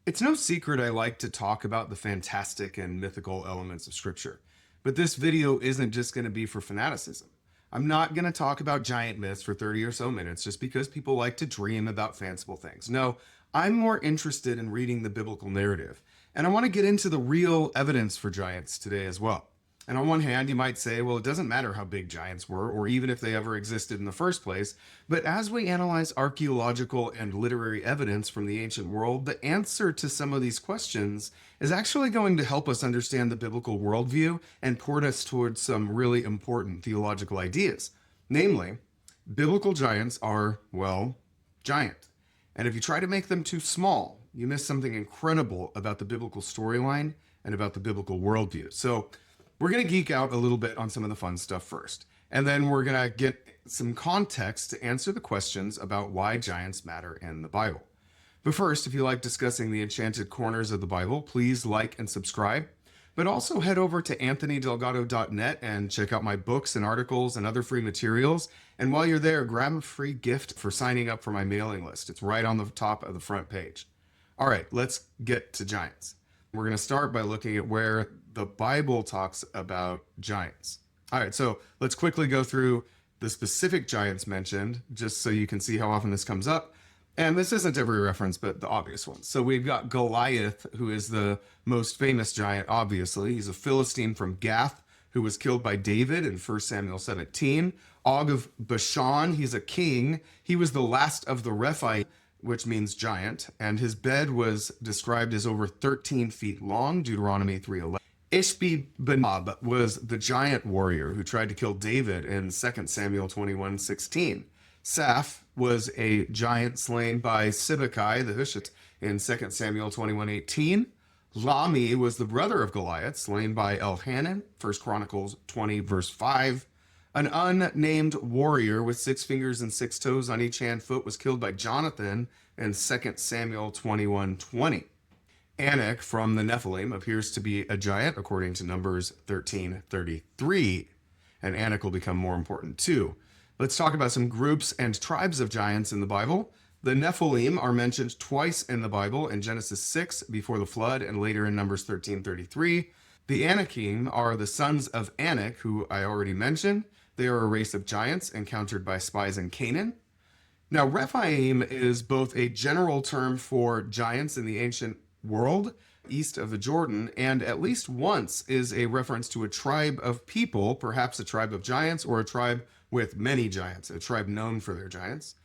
It's no secret I like to talk about the fantastic and mythical elements of Scripture. But this video isn't just going to be for fanaticism. I'm not going to talk about giant myths for 30 or so minutes just because people like to dream about fanciful things. No, I'm more interested in reading the biblical narrative. And I want to get into the real evidence for giants today as well. And on one hand, you might say, well, it doesn't matter how big giants were, or even if they ever existed in the first place. But as we analyze archaeological and literary evidence from the ancient world, the answer to some of these questions is actually going to help us understand the biblical worldview and point us towards some really important theological ideas. Namely, biblical giants are, well, giant. And if you try to make them too small, you miss something incredible about the biblical storyline and about the biblical worldview. So we're going to geek out a little bit on some of the fun stuff first, and then we're going to get some context to answer the questions about why giants matter in the Bible. But first, if you like discussing the enchanted corners of the Bible, please like and subscribe. But also head over to anthonydelgado.net and check out my books and articles and other free materials. And while you're there, grab a free gift for signing up for my mailing list. It's right on the top of the front page. All right, let's get to giants. We're going to start by looking at where the Bible talks about giants. All right, so let's quickly go through the specific giants mentioned, just so you can see how often this comes up. And this isn't every reference, but the obvious ones. So we've got Goliath, who is the most famous giant, obviously. He's a Philistine from Gath, who was killed by David in 1 Samuel 17. Og of Bashan, he's a king. He was the last of the Rephaim, which means giant, and his bed was described as over 13 feet long, Deuteronomy 3:11. Ishbi-Benob was the giant warrior who tried to kill David in 2 Samuel 21:16. Saph was a giant slain by Sibbecai the Hushite in 2 Samuel 21:18. Lami was the brother of Goliath, slain by Elhanan, 1 Chronicles 20, verse 5. An unnamed warrior with 6 fingers and 6 toes on each hand foot was killed by Jonathan in 2 Samuel 21:20. Anak from the Nephilim appears to be a giant, according to Numbers 13:33. And Anak will become more important too. Let's talk about some groups and tribes of giants in the Bible. The Nephilim are mentioned twice in the Bible, in Genesis 6 before the flood and later in Numbers 13:33. The Anakim are the sons of Anak, who I already mentioned. They are a race of giants encountered by spies in Canaan. Now, Rephaim is both a general term for giants in the ancient world east of the Jordan, and at least once is a reference to a tribe of people, perhaps a tribe of giants or a tribe with many giants, a tribe known for their giants.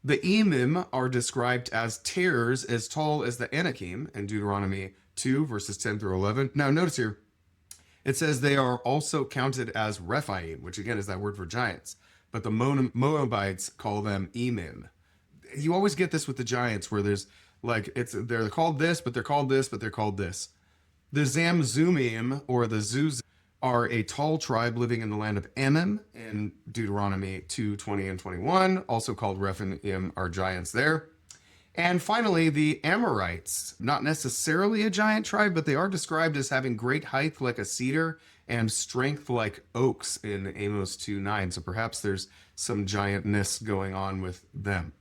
The Emim are described as terrors as tall as the Anakim in Deuteronomy 2, verses 10 through 11. Now, notice here, it says they are also counted as Rephaim, which again is that word for giants. But the Moabites call them Emim. You always get this with the giants where there's like, they're called this, but they're called this, but they're called this. The Zamzumim, or the Zuz, are a tall tribe living in the land of Ammon in Deuteronomy 2:20 and 21, also called Rephaim, are giants there. And finally, the Amorites, not necessarily a giant tribe, but they are described as having great height like a cedar and strength like oaks in Amos 2:9. So perhaps there's some giantness going on with them.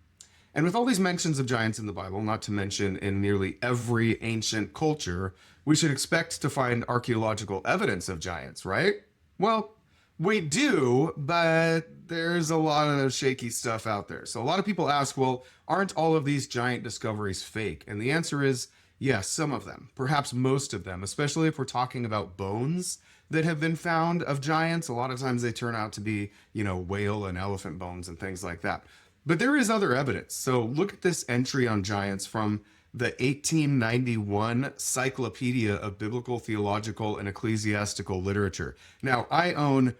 And with all these mentions of giants in the Bible, not to mention in nearly every ancient culture, we should expect to find archaeological evidence of giants, right? Well, we do, but there's a lot of shaky stuff out there. So a lot of people ask, well, aren't all of these giant discoveries fake? And the answer is yes, some of them, perhaps most of them, especially if we're talking about bones that have been found of giants. A lot of times they turn out to be, whale and elephant bones and things like that. But there is other evidence. So look at this entry on giants from the 1891 Cyclopedia of Biblical, Theological, and Ecclesiastical Literature. Now, I own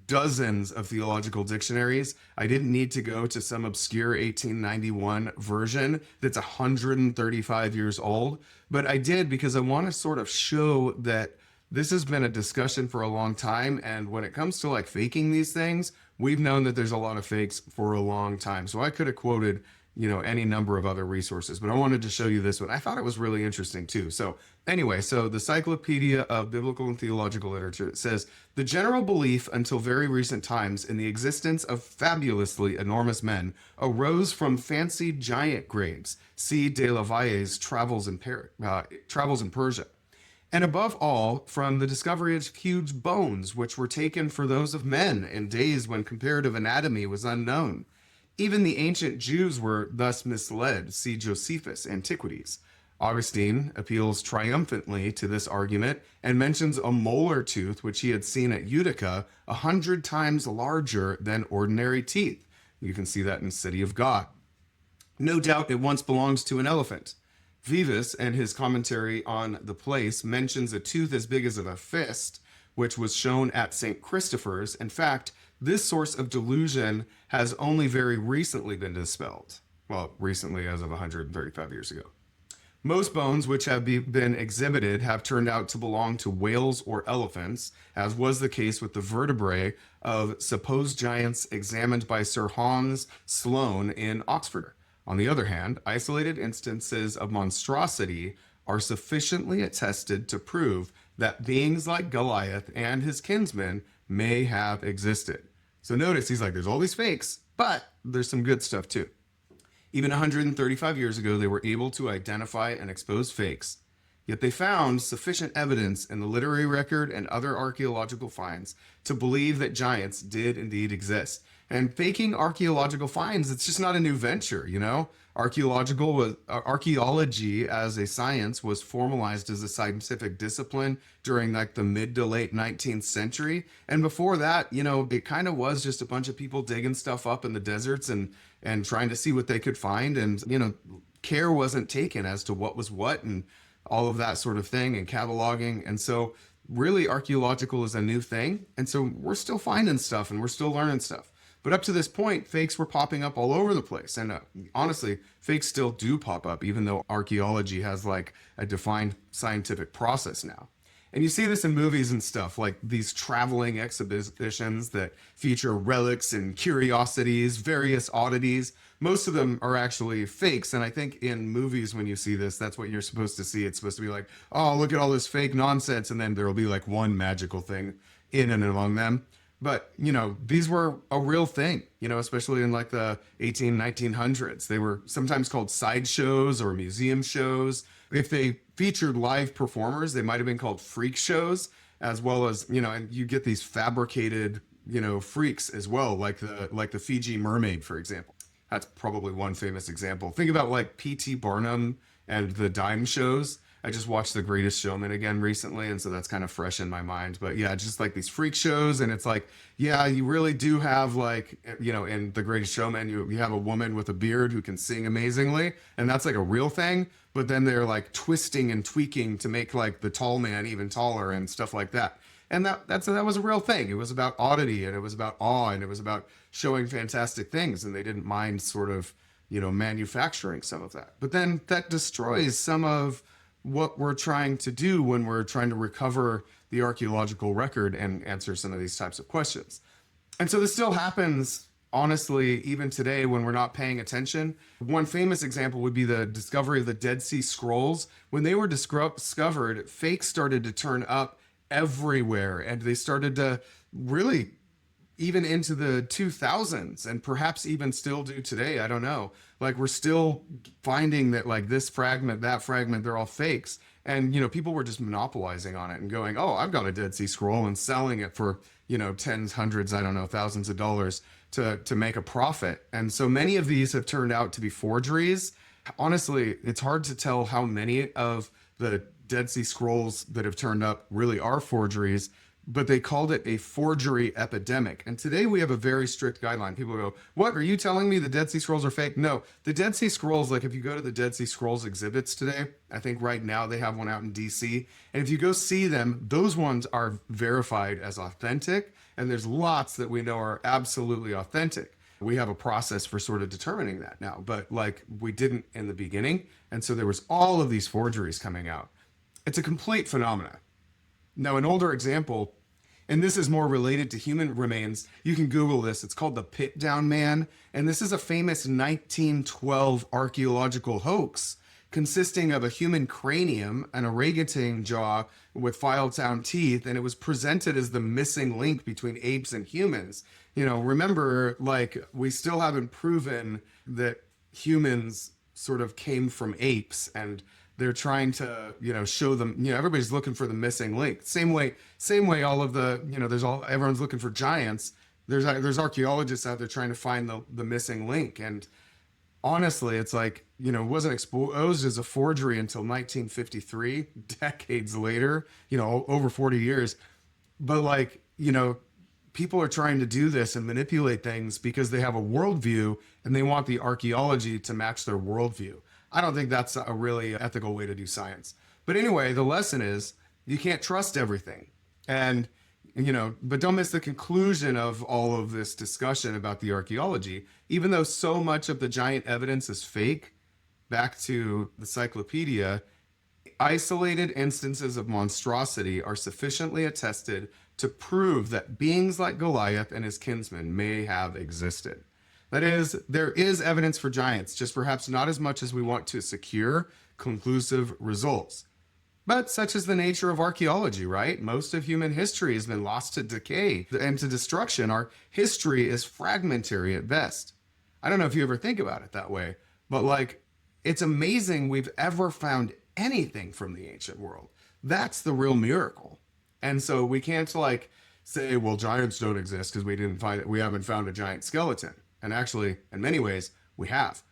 dozens of theological dictionaries. I didn't need to go to some obscure 1891 version that's 135 years old, but I did because I want to sort of show that this has been a discussion for a long time, and when it comes to like faking these things, we've known that there's a lot of fakes for a long time. So I could have quoted any number of other resources, but I wanted to show you this one. I thought it was really interesting too. So anyway, so the Cyclopedia of Biblical and Theological Literature says the general belief until very recent times in the existence of fabulously enormous men arose from fancied giant graves. See De La Valle's Travels in Persia. And above all, from the discovery of huge bones, which were taken for those of men in days when comparative anatomy was unknown. Even the ancient Jews were thus misled. See Josephus, Antiquities. Augustine appeals triumphantly to this argument and mentions a molar tooth which he had seen at Utica 100 times larger than ordinary teeth. You can see that in City of God. No doubt it once belonged to an elephant. Vivas, and his commentary on the place, mentions a tooth as big as a fist, which was shown at St. Christopher's. In fact, this source of delusion has only very recently been dispelled. Well, recently as of 135 years ago. Most bones which have been exhibited have turned out to belong to whales or elephants, as was the case with the vertebrae of supposed giants examined by Sir Hans Sloane in Oxford. On the other hand, isolated instances of monstrosity are sufficiently attested to prove that beings like Goliath and his kinsmen may have existed. So notice he's like, there's all these fakes, but there's some good stuff too. Even 135 years ago, they were able to identify and expose fakes. Yet they found sufficient evidence in the literary record and other archaeological finds to believe that giants did indeed exist. And faking archaeological finds, it's just not a new venture, Archaeology as a science was formalized as a scientific discipline during like the mid to late 19th century. And before that, it kind of was just a bunch of people digging stuff up in the deserts and trying to see what they could find. And, care wasn't taken as to what was what and all of that sort of thing and cataloging. And so really archaeological is a new thing. And so we're still finding stuff and we're still learning stuff. But up to this point, fakes were popping up all over the place. And honestly, fakes still do pop up, even though archaeology has like a defined scientific process now. And you see this in movies and stuff, like these traveling exhibitions that feature relics and curiosities, various oddities. Most of them are actually fakes. And I think in movies, when you see this, that's what you're supposed to see. It's supposed to be like, oh, look at all this fake nonsense. And then there'll be like one magical thing in and among them. But, these were a real thing, especially in like the 1900s. They were sometimes called sideshows or museum shows. If they featured live performers, they might have been called freak shows, as well as, and you get these fabricated, freaks as well, like the Fiji mermaid, for example. That's probably one famous example. Think about like P.T. Barnum and the dime shows. I just watched The Greatest Showman again recently, and so that's kind of fresh in my mind. But yeah, just like these freak shows, and it's like, yeah, you really do have like, in The Greatest Showman, you have a woman with a beard who can sing amazingly, and that's like a real thing. But then they're like twisting and tweaking to make like the tall man even taller and stuff like that. And that was a real thing. It was about oddity, and it was about awe, and it was about showing fantastic things, and they didn't mind sort of, manufacturing some of that. But then that destroys some of what we're trying to do when we're trying to recover the archaeological record and answer some of these types of questions. And so this still happens, honestly, even today when we're not paying attention. One famous example would be the discovery of the Dead Sea Scrolls. When they were discovered, fakes started to turn up everywhere, and they started to really, even into the 2000s, and perhaps even still do today, I don't know. Like, we're still finding that like this fragment, that fragment, they're all fakes. And, people were just monopolizing on it and going, oh, I've got a Dead Sea Scroll, and selling it for, tens, hundreds, I don't know, thousands of dollars to make a profit. And so many of these have turned out to be forgeries. Honestly, it's hard to tell how many of the Dead Sea Scrolls that have turned up really are forgeries, but they called it a forgery epidemic. And today we have a very strict guideline. People go, what, are you telling me the Dead Sea Scrolls are fake? No, the Dead Sea Scrolls, like if you go to the Dead Sea Scrolls exhibits today, I think right now they have one out in DC. And if you go see them, those ones are verified as authentic. And there's lots that we know are absolutely authentic. We have a process for sort of determining that now, but like we didn't in the beginning. And so there was all of these forgeries coming out. It's a complete phenomenon. Now, an older example And this is more related to human remains. You can Google this. It's called the Piltdown Man. And this is a famous 1912 archaeological hoax consisting of a human cranium, an orangutan jaw with filed-down teeth, and it was presented as the missing link between apes and humans. Remember, like, we still haven't proven that humans sort of came from apes, and they're trying to, show them, everybody's looking for the missing link. Same way all of the, everyone's looking for giants. There's archaeologists out there trying to find the missing link. And honestly, it's like, it wasn't exposed as a forgery until 1953, decades later, over 40 years. But like, people are trying to do this and manipulate things because they have a worldview and they want the archaeology to match their worldview. I don't think that's a really ethical way to do science. But anyway, the lesson is you can't trust everything. And, but don't miss the conclusion of all of this discussion about the archaeology. Even though so much of the giant evidence is fake, back to the encyclopedia, isolated instances of monstrosity are sufficiently attested to prove that beings like Goliath and his kinsmen may have existed. That is, there is evidence for giants, just perhaps not as much as we want to secure conclusive results. But such is the nature of archaeology, right? Most of human history has been lost to decay and to destruction. Our history is fragmentary at best. I don't know if you ever think about it that way, but like, it's amazing we've ever found anything from the ancient world. That's the real miracle. And so we can't like say, well, giants don't exist because we haven't found a giant skeleton. And actually, in many ways, we have.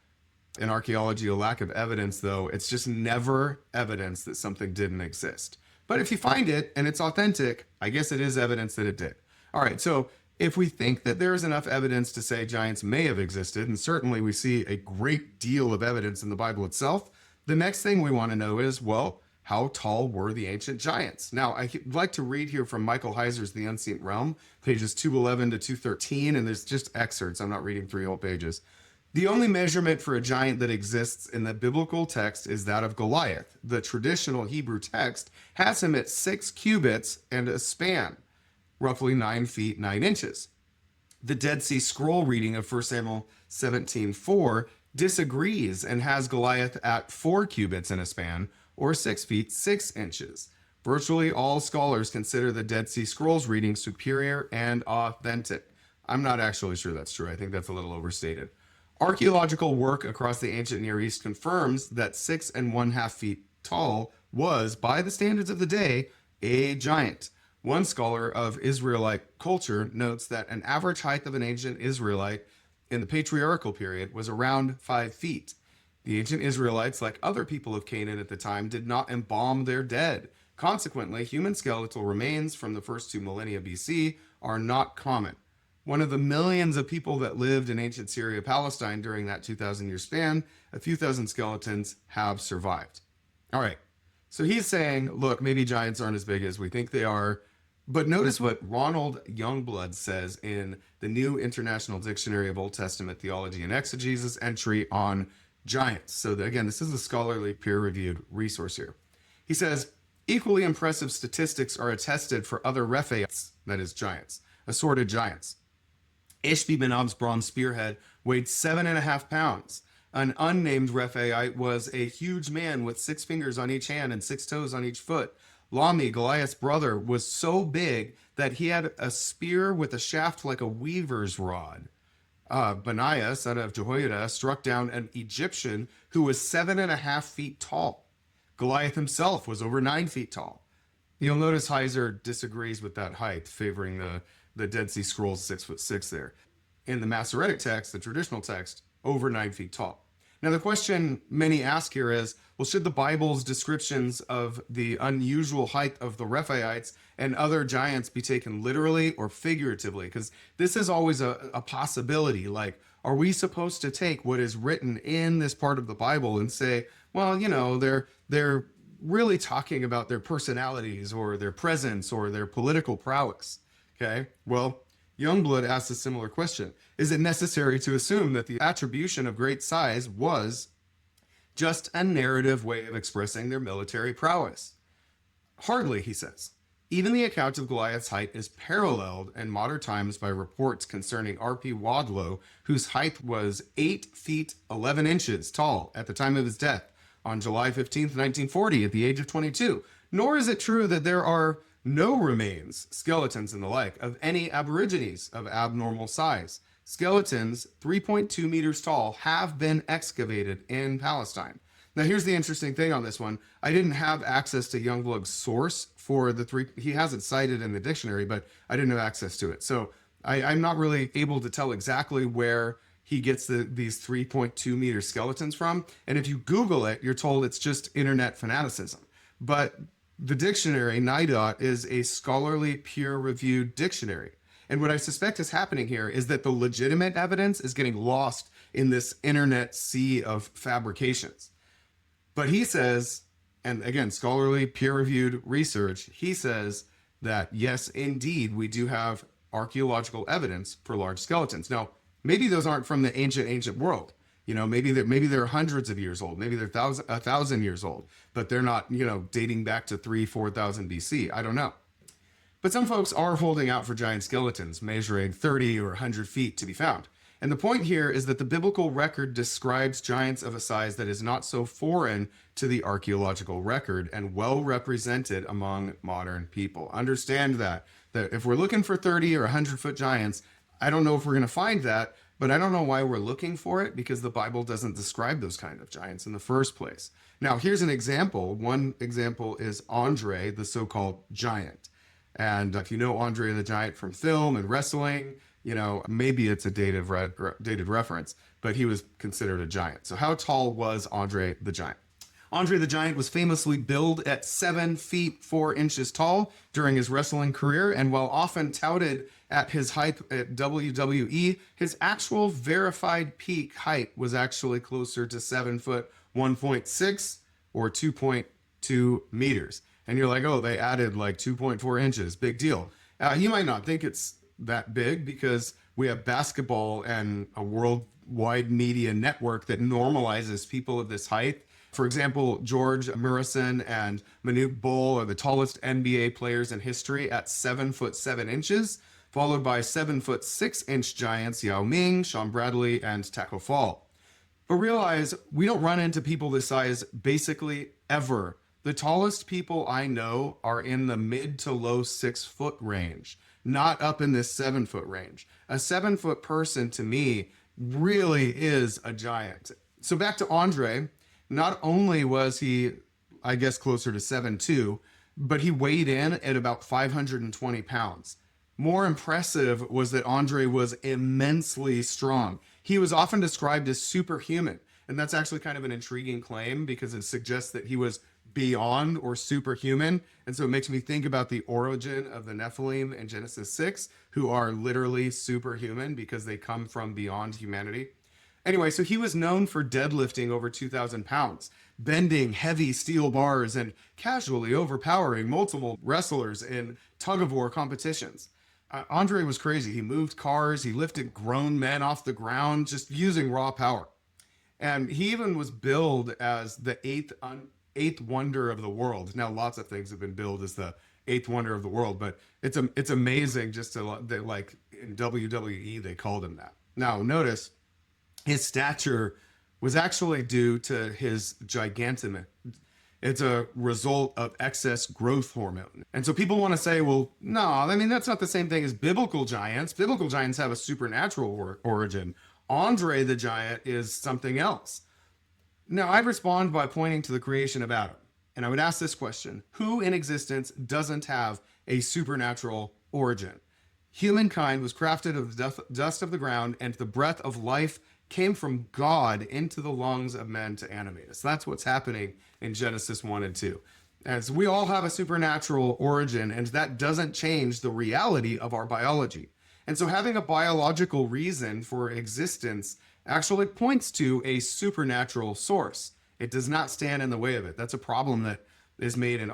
In archaeology, a lack of evidence, though, it's just never evidence that something didn't exist. But if you find it and it's authentic, I guess it is evidence that it did. All right, so if we think that there is enough evidence to say giants may have existed, and certainly we see a great deal of evidence in the Bible itself, the next thing we want to know is, well, how tall were the ancient giants? Now, I'd like to read here from Michael Heiser's The Unseen Realm, pages 211 to 213, and there's just excerpts. I'm not reading 3 whole pages. The only measurement for a giant that exists in the biblical text is that of Goliath. The traditional Hebrew text has him at 6 cubits and a span, roughly 9 feet 9 inches. The Dead Sea Scroll reading of 1 Samuel 17:4 disagrees and has Goliath at 4 cubits and a span, or 6 feet 6 inches. Virtually all scholars consider the Dead Sea Scrolls reading superior and authentic. I'm not actually sure that's true. I think that's a little overstated. Archaeological work across the ancient Near East confirms that 6 1/2 feet tall was, by the standards of the day, a giant. One scholar of Israelite culture notes that an average height of an ancient Israelite in the patriarchal period was around 5 feet. The ancient Israelites, like other people of Canaan at the time, did not embalm their dead. Consequently, human skeletal remains from the first 2 millennia BC are not common. One of the millions of people that lived in ancient Syria, Palestine during that 2,000-year span, a few thousand skeletons have survived. All right, so he's saying, look, maybe giants aren't as big as we think they are, but notice what Ronald Youngblood says in the New International Dictionary of Old Testament Theology and Exegesis entry on giants. So again, this is a scholarly peer-reviewed resource here. He says, equally impressive statistics are attested for other Rephaites, that is giants, assorted giants. Ishbi-Benob's bronze spearhead weighed 7.5 pounds. An unnamed Rephaite was a huge man with 6 fingers on each hand and 6 toes on each foot. Lami, Goliath's brother, was so big that he had a spear with a shaft like a weaver's rod. Benaiah, son of Jehoiada, struck down an Egyptian who was 7.5 feet tall. Goliath himself was over 9 feet tall. You'll notice Heiser disagrees with that height, favoring the Dead Sea Scrolls 6'6" there. In the Masoretic Text, the traditional text, over 9 feet tall. Now the question many ask here is, well, should the Bible's descriptions of the unusual height of the Rephaites and other giants be taken literally or figuratively? Because this is always a possibility. Like, are we supposed to take what is written in this part of the Bible and say, well, they're really talking about their personalities or their presence or their political prowess? Okay, well, Youngblood asks a similar question. Is it necessary to assume that the attribution of great size was just a narrative way of expressing their military prowess? Hardly, he says. Even the account of Goliath's height is paralleled in modern times by reports concerning R.P. Wadlow, whose height was 8 feet 11 inches tall at the time of his death on July 15th, 1940, at the age of 22. Nor is it true that there are no remains, skeletons and the like, of any aborigines of abnormal size. Skeletons 3.2 meters tall have been excavated in Palestine. Now, here's the interesting thing on this one. I didn't have access to Youngblood's source for the three. He has it cited in the dictionary, but I didn't have access to it. So I'm not really able to tell exactly where he gets these 3.2 meter skeletons from. And if you Google it, you're told it's just internet fanaticism. But the dictionary, NIDOT, is a scholarly, peer-reviewed dictionary. And what I suspect is happening here is that the legitimate evidence is getting lost in this internet sea of fabrications. But he says, and again, scholarly, peer-reviewed research, he says that yes, indeed, we do have archaeological evidence for large skeletons. Now, maybe those aren't from the ancient world. You know, maybe they're hundreds of years old. Maybe they're 1,000 years old, but they're not, dating back to 4,000 BC. I don't know. But some folks are holding out for giant skeletons measuring 30 or 100 feet to be found. And the point here is that the biblical record describes giants of a size that is not so foreign to the archaeological record and well represented among modern people. Understand that if we're looking for 30 or 100-foot giants, I don't know if we're going to find that, but I don't know why we're looking for it, because the Bible doesn't describe those kind of giants in the first place. Now, here's an example. One example is André, the so-called giant. And if you know André the Giant from film and wrestling, maybe it's a dated reference, but he was considered a giant. So how tall was André the Giant? André the Giant was famously billed at 7 feet 4 inches tall during his wrestling career, and while often touted at his height at WWE, his actual verified peak height was actually closer to 7 foot 1.6 or 2.2 meters. And you're like, oh, they added like 2.4 inches. Big deal. You might not think it's that big because we have basketball and a worldwide media network that normalizes people of this height. For example, George Murison and Manute Bol are the tallest NBA players in history at 7 foot 7 inches, followed by 7 foot 6 inch giants Yao Ming, Sean Bradley, and Taco Fall. But realize we don't run into people this size basically ever. The tallest people I know are in the mid to low 6 foot range, not up in this 7 foot range. A 7 foot person to me really is a giant. So back to André, not only was he, I guess, closer to 7'2", but he weighed in at about 520 pounds. More impressive was that André was immensely strong. He was often described as superhuman, and that's actually kind of an intriguing claim because it suggests that he was beyond or superhuman. And so it makes me think about the origin of the Nephilim in Genesis 6, who are literally superhuman because they come from beyond humanity. Anyway, so he was known for deadlifting over 2,000 pounds, bending heavy steel bars, and casually overpowering multiple wrestlers in tug-of-war competitions. André was crazy. He moved cars, he lifted grown men off the ground, just using raw power. And he even was billed as the eighth wonder of the world. Now, lots of things have been billed as the eighth wonder of the world, but it's amazing just to, like, in WWE, they called him that. Now, notice his stature was actually due to his gigantism. It's a result of excess growth hormone. And so people want to say, well, no, I mean, that's not the same thing as biblical giants. Biblical giants have a supernatural origin. André the Giant is something else. Now, I'd respond by pointing to the creation of Adam. And I would ask this question: who in existence doesn't have a supernatural origin? Humankind was crafted of the dust of the ground, and the breath of life came from God into the lungs of men to animate us. That's what's happening in Genesis 1 and 2. As we all have a supernatural origin, and that doesn't change the reality of our biology. And so having a biological reason for existence actually points to a supernatural source. It does not stand in the way of it. That's a problem that is made in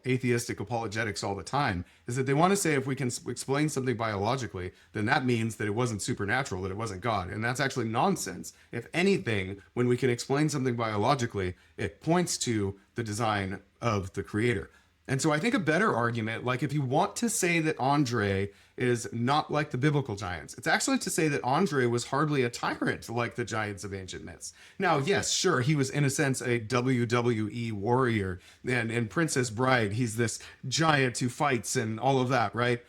atheistic apologetics all the time, is that they want to say if we can explain something biologically, then that means that it wasn't supernatural, that it wasn't God. And that's actually nonsense. If anything, when we can explain something biologically, it points to the design of the creator. And so I think a better argument, like if you want to say that Andre is not like the biblical giants, it's actually to say that Andre was hardly a tyrant like the giants of ancient myths. Now, yes, sure, he was in a sense a WWE warrior, and in Princess Bride, he's this giant who fights and all of that, right?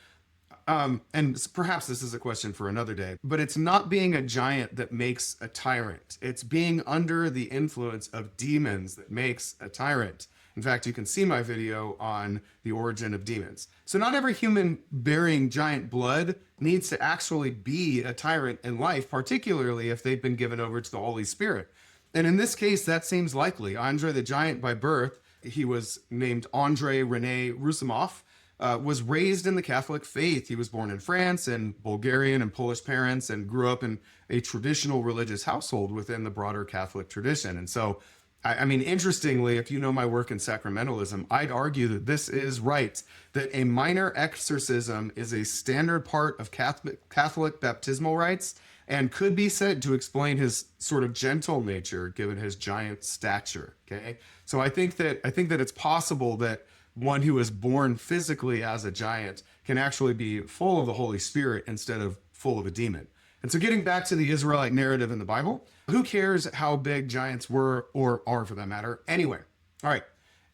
And perhaps this is a question for another day, but it's not being a giant that makes a tyrant. It's being under the influence of demons that makes a tyrant. In fact, you can see my video on the origin of demons. So not every human bearing giant blood needs to actually be a tyrant in life, particularly if they've been given over to the Holy Spirit. And in this case, that seems likely. André the Giant by birth, he was named André René Roussimoff, was raised in the Catholic faith. He was born in France and Bulgarian and Polish parents and grew up in a traditional religious household within the broader Catholic tradition. And so, I mean, interestingly, if you know my work in sacramentalism, I'd argue that this is right, that a minor exorcism is a standard part of Catholic baptismal rites and could be said to explain his sort of gentle nature given his giant stature. Okay, so I think that it's possible that one who is born physically as a giant can actually be full of the Holy Spirit instead of full of a demon. And so getting back to the Israelite narrative in the Bible, who cares how big giants were or are for that matter? Anyway, all right,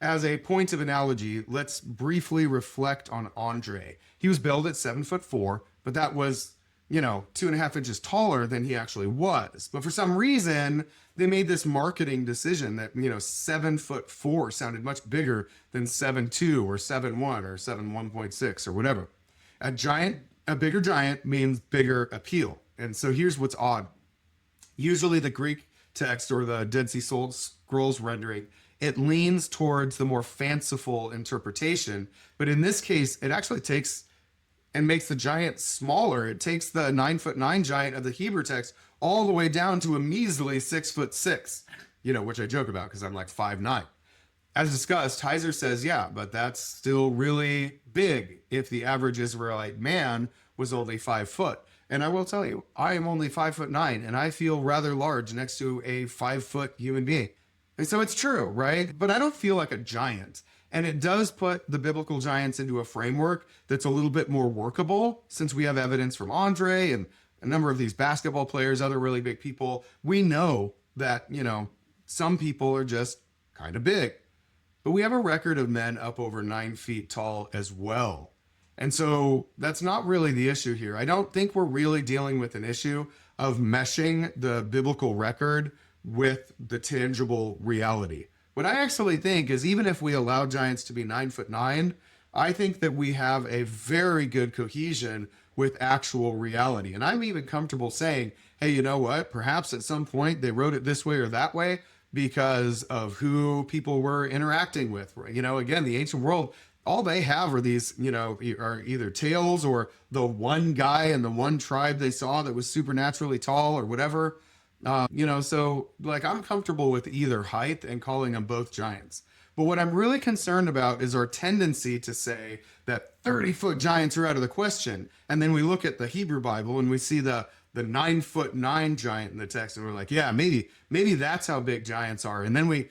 as a point of analogy, let's briefly reflect on Andre. He was billed at 7'4", but that was, 2.5 inches taller than he actually was. But for some reason, they made this marketing decision that, 7'4" sounded much bigger than 7'2" or 7'1" or 7'1.6" or whatever. A bigger giant means bigger appeal. And so here's what's odd. Usually the Greek text or the Dead Sea Scrolls rendering, it leans towards the more fanciful interpretation. But in this case, it actually takes and makes the giant smaller. It takes the 9'9" giant of the Hebrew text all the way down to a measly 6'6", which I joke about because I'm like 5'9". As discussed, Heiser says, yeah, but that's still really big if the average Israelite man was only 5 foot. And I will tell you, I am only 5'9", and I feel rather large next to a 5-foot human being. And so it's true, right? But I don't feel like a giant. And it does put the biblical giants into a framework that's a little bit more workable, since we have evidence from Andre and a number of these basketball players, other really big people. We know that, some people are just kind of big. But we have a record of men up over 9 feet tall as well. And so that's not really the issue here. I don't think we're really dealing with an issue of meshing the biblical record with the tangible reality. What I actually think is, even if we allow giants to be 9'9", I think that we have a very good cohesion with actual reality. And I'm even comfortable saying, hey, you know what? Perhaps at some point they wrote it this way or that way because of who people were interacting with. Again, the ancient world, all they have are these, are either tales or the one guy and the one tribe they saw that was supernaturally tall or whatever. So like I'm comfortable with either height and calling them both giants. But what I'm really concerned about is our tendency to say that 30-foot giants are out of the question. And then we look at the Hebrew Bible and we see the 9'9" giant in the text, and we're like, yeah, maybe that's how big giants are. And then we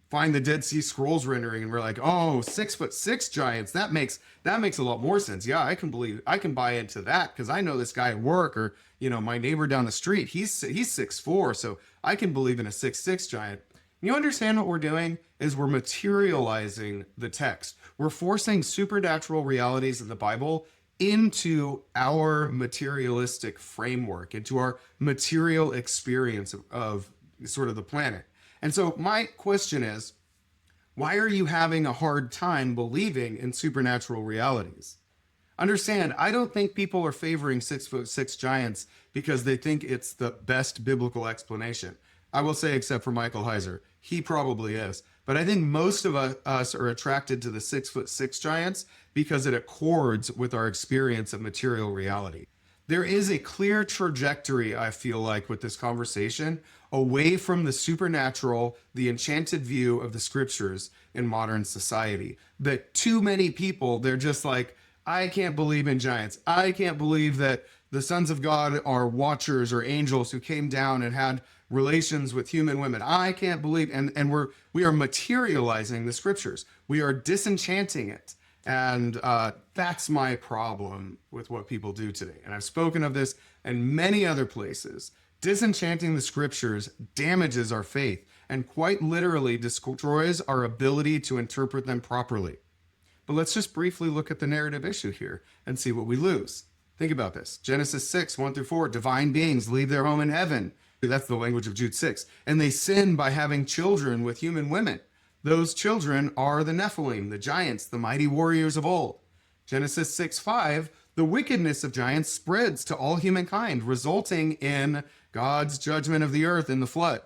find the Dead Sea Scrolls rendering and we're like, oh, 6'6" giants. That makes a lot more sense. Yeah, I can buy into that because I know this guy at work, or my neighbor down the street, he's 6'4", so I can believe in a 6'6" giant. You understand what we're doing is we're materializing the text. We're forcing supernatural realities of the Bible into our materialistic framework, into our material experience of sort of the planet. And so my question is, why are you having a hard time believing in supernatural realities? Understand, I don't think people are favoring 6'6" giants because they think it's the best biblical explanation. I will say, except for Michael Heiser, he probably is. But I think most of us are attracted to the 6'6" giants because it accords with our experience of material reality. There is a clear trajectory, I feel like, with this conversation away from the supernatural, the enchanted view of the scriptures in modern society. That too many people, they're just like, I can't believe in giants. I can't believe that the sons of God are watchers or angels who came down and had relations with human women. I can't believe, and we are materializing the scriptures. We are disenchanting it. And that's my problem with what people do today. And I've spoken of this in many other places. Disenchanting the scriptures damages our faith and quite literally destroys our ability to interpret them properly. But let's just briefly look at the narrative issue here and see what we lose. Think about this. Genesis 6, 1-4, divine beings leave their home in heaven. That's the language of Jude 6. And they sin by having children with human women. Those children are the Nephilim, the giants, the mighty warriors of old. Genesis 6:5, the wickedness of giants spreads to all humankind, resulting in God's judgment of the earth in the flood.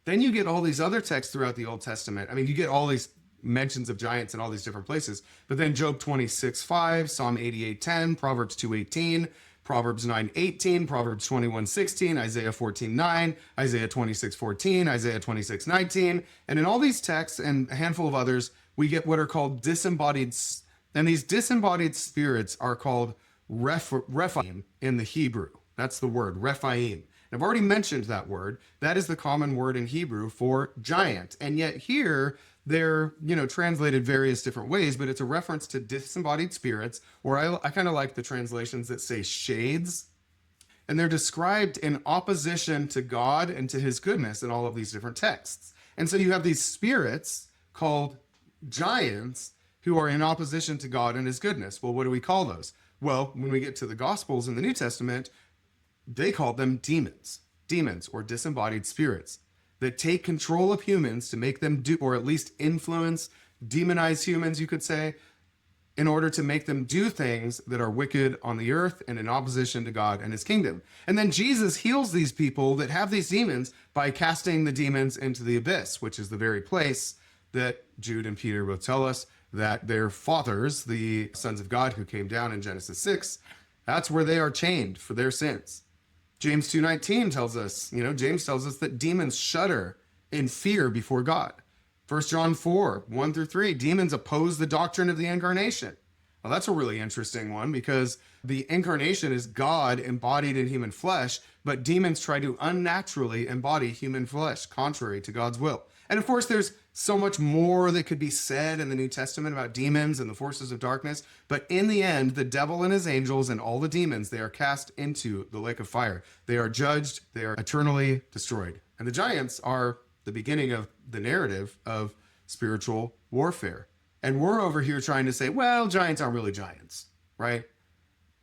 Then you get all these other texts throughout the Old Testament. I mean, you get all these mentions of giants in all these different places. But then Job 26:5, Psalm 88:10, Proverbs 2:18, Proverbs 9:18, Proverbs 21:16, Isaiah 14:9, Isaiah 26:14, Isaiah 26:19. And in all these texts and a handful of others, we get what are called disembodied, and these disembodied spirits are called Rephaim in the Hebrew. That's the word, Rephaim. I've already mentioned that word. That is the common word in Hebrew for giant. And yet here, they're, translated various different ways, but it's a reference to disembodied spirits, or I kind of like the translations that say shades. And they're described in opposition to God and to his goodness in all of these different texts. And so you have these spirits called giants who are in opposition to God and his goodness. Well, what do we call those? Well, when we get to the Gospels in the New Testament, they call them demons or disembodied spirits that take control of humans to make them do, or at least influence, demonize humans, you could say, in order to make them do things that are wicked on the earth and in opposition to God and his kingdom. And then Jesus heals these people that have these demons by casting the demons into the abyss, which is the very place that Jude and Peter will tell us that their fathers, the sons of God who came down in Genesis 6, that's where they are chained for their sins. James 2:19 tells us, James tells us that demons shudder in fear before God. 1 John 4, 1-3, demons oppose the doctrine of the incarnation. Well, that's a really interesting one because the incarnation is God embodied in human flesh, but demons try to unnaturally embody human flesh, contrary to God's will. And of course, there's so much more that could be said in the New Testament about demons and the forces of darkness. But in the end, the devil and his angels and all the demons, they are cast into the lake of fire. They are judged. They are eternally destroyed. And the giants are the beginning of the narrative of spiritual warfare. And we're over here trying to say, well, giants aren't really giants, right?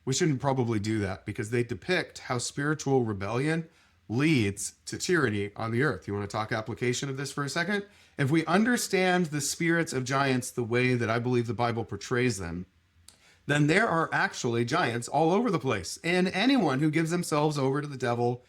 We shouldn't probably do that because they depict how spiritual rebellion leads to tyranny on the earth. You want to talk application of this for a second? If we understand the spirits of giants the way that I believe the Bible portrays them, then there are actually giants all over the place. And anyone who gives themselves over to the devil,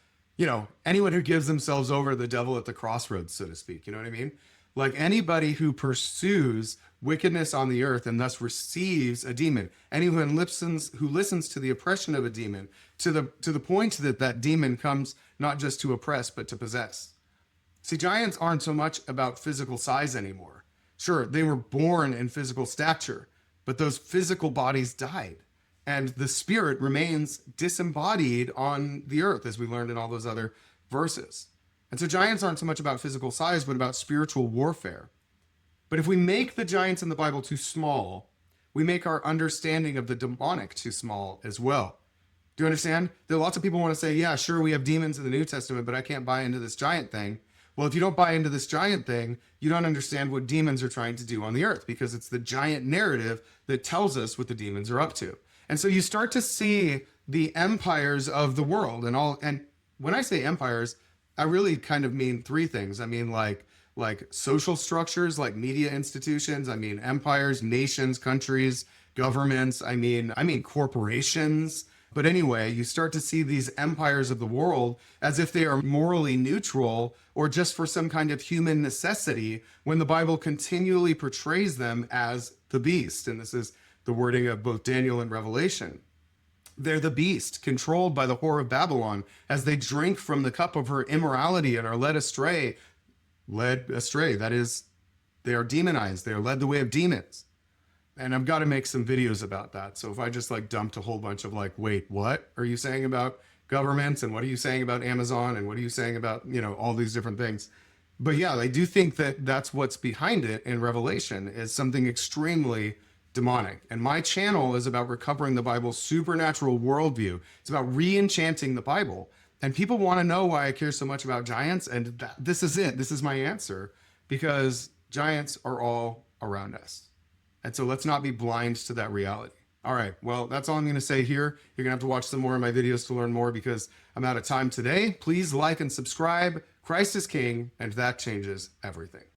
anyone who gives themselves over to the devil at the crossroads, so to speak, you know what I mean? Like anybody who pursues wickedness on the earth and thus receives a demon, anyone who listens to the oppression of a demon, to the point that that demon comes not just to oppress, but to possess. See, giants aren't so much about physical size anymore. Sure, they were born in physical stature, but those physical bodies died. And the spirit remains disembodied on the earth, as we learned in all those other verses. And so giants aren't so much about physical size, but about spiritual warfare. But if we make the giants in the Bible too small, we make our understanding of the demonic too small as well. Do you understand? There are lots of people want to say, yeah, sure, we have demons in the New Testament, but I can't buy into this giant thing. Well, if you don't buy into this giant thing, you don't understand what demons are trying to do on the earth, because it's the giant narrative that tells us what the demons are up to. And so you start to see the empires of the world and when I say empires, I really kind of mean three things. I mean like social structures, like media institutions. I mean empires, nations, countries, governments. I mean corporations. But anyway, you start to see these empires of the world as if they are morally neutral or just for some kind of human necessity, when the Bible continually portrays them as the beast. And this is the wording of both Daniel and Revelation. They're the beast, controlled by the whore of Babylon, as they drink from the cup of her immorality and are led astray. That is, they are demonized. They are led the way of demons. And I've got to make some videos about that. So if I just like dumped a whole bunch of like, wait, what are you saying about governments? And what are you saying about Amazon? And what are you saying about, all these different things? But yeah, I do think that that's what's behind it in Revelation is something extremely demonic. And my channel is about recovering the Bible's supernatural worldview. It's about re-enchanting the Bible. And people want to know why I care so much about giants. And this is it. This is my answer. Because giants are all around us. And so let's not be blind to that reality. All right, well, that's all I'm going to say here. You're going to have to watch some more of my videos to learn more because I'm out of time today. Please like and subscribe. Christ is King, and that changes everything.